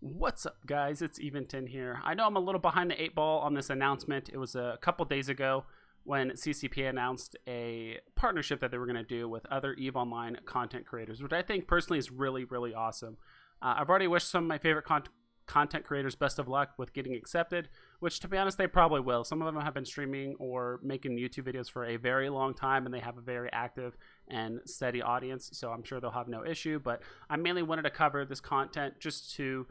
What's up, guys? It's Eventon here. I know I'm a little behind the eight ball on this announcement. It was a couple days ago when CCP announced a partnership that they were going to do with other EVE Online content creators, which I think personally is really, really awesome. I've already wished some of my favorite content creators best of luck with getting accepted, which to be honest, they probably will. Some of them have been streaming or making YouTube videos for a very long time, and they have a very active and steady audience, so I'm sure they'll have no issue. But I mainly wanted to cover this content just to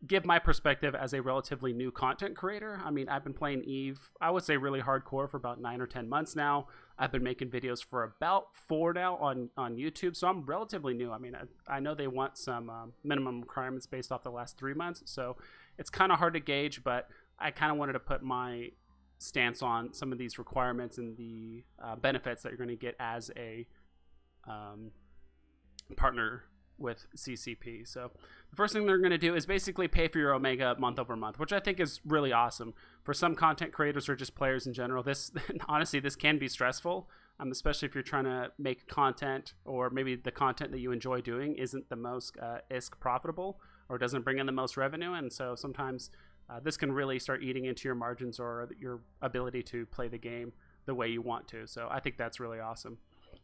give my perspective as a relatively new content creator. I mean, I've been playing EVE, I would say really hardcore for about 9 or 10 months now. I've been making videos for about 4 now on YouTube, so I'm relatively new. I mean, I know they want some minimum requirements based off the last 3 months, so it's kind of hard to gauge, but I kind of wanted to put my stance on some of these requirements and the benefits that you're going to get as a partner with CCP. So the first thing they're going to do is basically pay for your Omega month over month, which I think is really awesome for some content creators or just players in general. This honestly, this can be stressful, especially if you're trying to make content, or maybe the content that you enjoy doing isn't the most ISK profitable or doesn't bring in the most revenue, and so sometimes this can really start eating into your margins or your ability to play the game the way you want to. So I think that's really awesome.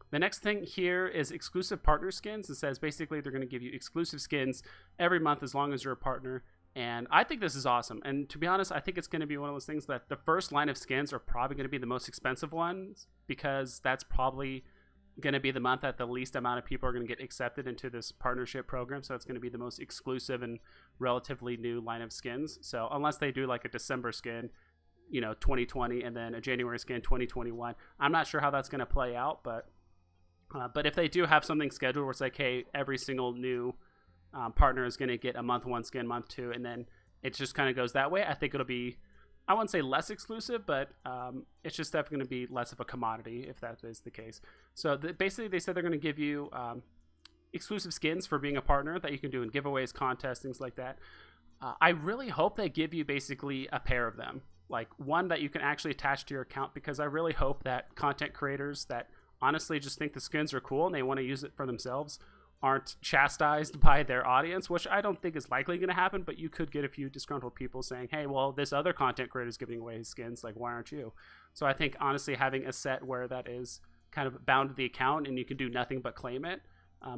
The next thing here is exclusive partner skins. It says basically they're going to give you exclusive skins every month as long as you're a partner. And I think this is awesome. And to be honest, I think it's going to be one of those things that the first line of skins are probably going to be the most expensive ones, because that's probably going to be the month that the least amount of people are going to get accepted into this partnership program. So it's going to be the most exclusive and relatively new line of skins. So unless they do like a December skin, 2020, and then a January skin 2021, I'm not sure how that's going to play out, but if they do have something scheduled where it's like, hey, every single new partner is going to get a month 1 skin, month 2, and then it just kind of goes that way, I think it'll be, I wouldn't say less exclusive, but it's just definitely going to be less of a commodity if that is the case. So basically they said they're going to give you exclusive skins for being a partner that you can do in giveaways, contests, things like that. I really hope they give you basically a pair of them, like one that you can actually attach to your account, because I really hope that content creators that honestly just think the skins are cool and they want to use it for themselves aren't chastised by their audience, which I don't think is likely going to happen, but you could get a few disgruntled people saying, hey, well, this other content creator is giving away his skins, like, why aren't you? So I think honestly having a set where that is kind of bound to the account and you can do nothing but claim it,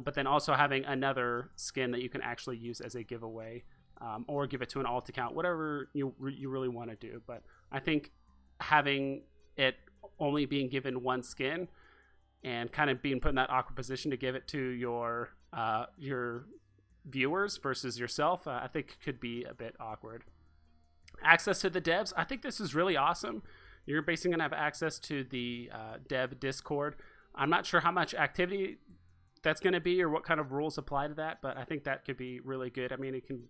but then also having another skin that you can actually use as a giveaway, or give it to an alt account, whatever you really want to do. But I think having it only being given one skin and kind of being put in that awkward position to give it to your viewers versus yourself, I think could be a bit awkward. Access to the devs, I think this is really awesome. You're basically going to have access to the dev Discord. I'm not sure how much activity that's going to be or what kind of rules apply to that, but I think that could be really good. I mean, it can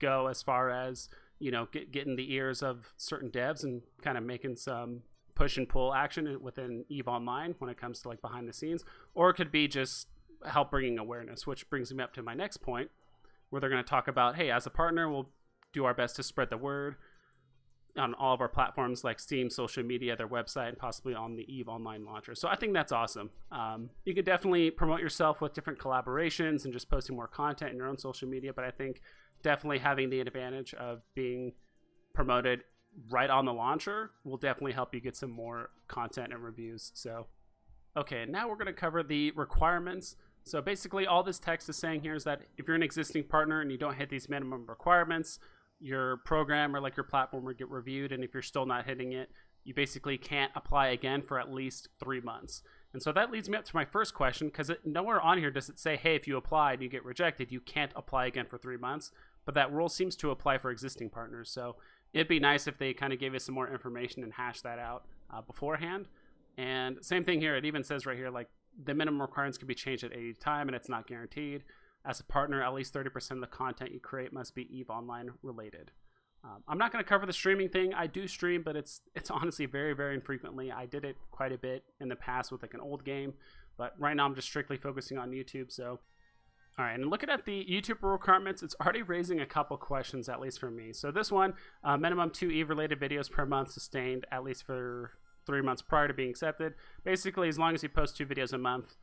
go as far as, getting the ears of certain devs and kind of making some push and pull action within EVE Online when it comes to like behind the scenes, or it could be just help bringing awareness, which brings me up to my next point, where they're going to talk about, hey, as a partner, we'll do our best to spread the word on all of our platforms like Steam, social media, their website, and possibly on the EVE Online launcher. So I think that's awesome. You could definitely promote yourself with different collaborations and just posting more content in your own social media, but I think definitely having the advantage of being promoted right on the launcher will definitely help you get some more content and reviews. So okay, now we're going to cover the requirements. So basically all this text is saying here is that if you're an existing partner and you don't hit these minimum requirements, your program or like your platform will get reviewed, and if you're still not hitting it, you basically can't apply again for at least 3 months. And so that leads me up to my first question, because nowhere on here does it say, hey, if you apply and you get rejected, you can't apply again for 3 months, but that rule seems to apply for existing partners. So it'd be nice if they kind of gave us some more information and hashed that out beforehand. And same thing here, it even says right here, like, the minimum requirements can be changed at any time and it's not guaranteed. As a partner, at least 30% of the content you create must be EVE Online related. I'm not going to cover the streaming thing. I do stream, but it's honestly very, very infrequently. I did it quite a bit in the past with like an old game, but right now I'm just strictly focusing on YouTube. So, all right, and looking at the YouTube requirements, it's already raising a couple questions, at least for me. So this one, minimum 2 EVE related videos per month sustained at least for 3 months prior to being accepted. Basically, as long as you post 2 videos a month,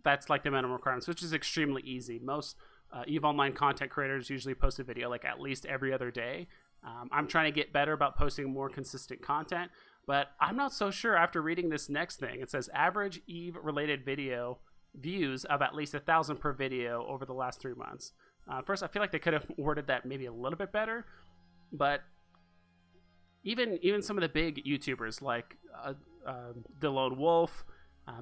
that's like the minimum requirements, which is extremely easy. Most EVE Online content creators usually post a video like at least every other day. I'm trying to get better about posting more consistent content, but I'm not so sure after reading this next thing. It says average EVE related video views of at least 1,000 per video over the last 3 months. First, I feel like they could have worded that maybe a little bit better, but even some of the big YouTubers like The Lone Wolf,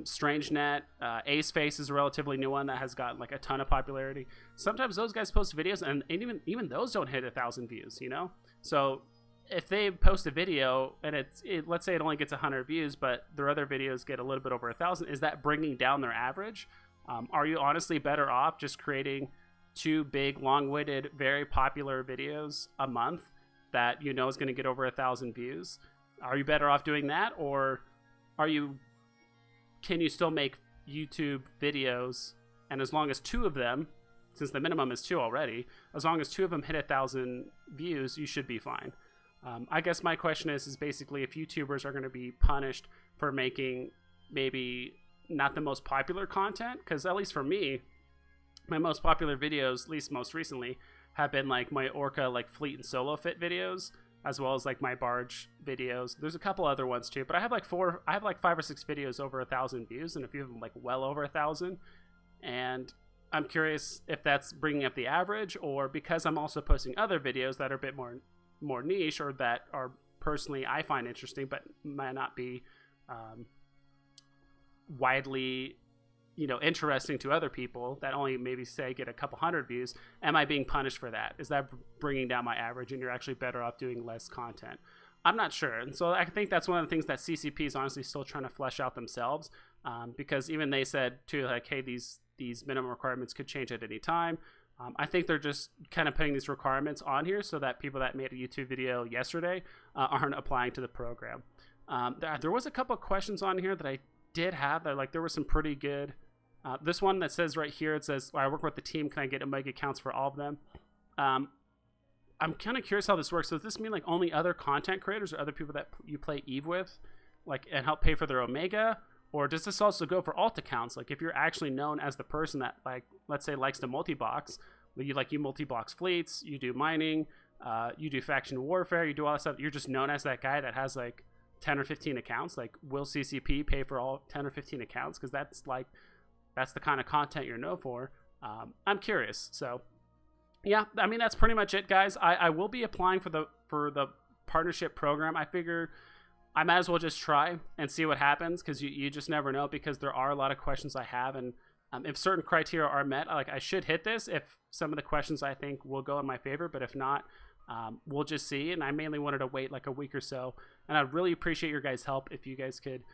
StrangeNet, Aceface is a relatively new one that has gotten like a ton of popularity. Sometimes those guys post videos and even those don't hit 1,000 views, you know? So if they post a video and let's say it only gets 100 views, but their other videos get a little bit over 1,000, is that bringing down their average? Are you honestly better off just creating 2 big, long-winded, very popular videos a month that you know is going to get over 1,000 views? Are you better off doing that, or can you still make YouTube videos, and as long as 2 of them, since the minimum is 2 already, as long as 2 of them hit 1,000 views, you should be fine. I guess my question is basically if YouTubers are going to be punished for making maybe not the most popular content, because at least for me, my most popular videos, at least most recently, have been like my Orca like fleet and solo fit videos, as well as like my barge videos. There's a couple other ones too, but I have like 5 or 6 videos over 1,000 views, and a few of them like well over 1,000. And I'm curious if that's bringing up the average, or because I'm also posting other videos that are a bit more niche, or that are personally I find interesting but might not be widely interesting to other people that only maybe say get a couple hundred views. Am I being punished for that? Is that bringing down my average and you're actually better off doing less content? I'm not sure. And so I think that's one of the things that CCP is honestly still trying to flesh out themselves, because even they said too, like, hey, these minimum requirements could change at any time. I think they're just kind of putting these requirements on here so that people that made a YouTube video yesterday aren't applying to the program. There was a couple of questions on here that I did have that, like, there were some pretty good. This one that says right here, it says, I work with the team, can I get Omega accounts for all of them? I'm kind of curious how this works. So does this mean like only other content creators or other people that you play EVE with, like, and help pay for their Omega? Or does this also go for alt accounts? Like if you're actually known as the person that, like, let's say likes to multi-box, you multi-box fleets, you do mining, you do faction warfare, you do all that stuff. You're just known as that guy that has like 10 or 15 accounts. Like, will CCP pay for all 10 or 15 accounts? Because that's the kind of content you're known for. I'm curious. So yeah, I mean, that's pretty much it, guys. I will be applying for the partnership program. I figure I might as well just try and see what happens, because you just never know, because there are a lot of questions I have, and if certain criteria are met, like, I should hit this if some of the questions I think will go in my favor, but if not, we'll just see. And I mainly wanted to wait like a week or so, and I'd really appreciate your guys' help if you guys could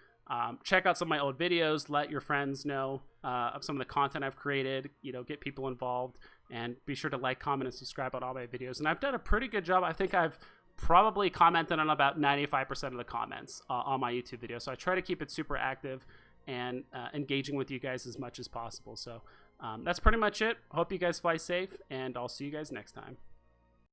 check out some of my old videos, let your friends know of some of the content I've created, get people involved, and be sure to like, comment, and subscribe on all my videos. And I've done a pretty good job. I think I've probably commented on about 95% of the comments on my YouTube videos. So I try to keep it super active and engaging with you guys as much as possible. So that's pretty much it. Hope you guys fly safe, and I'll see you guys next time.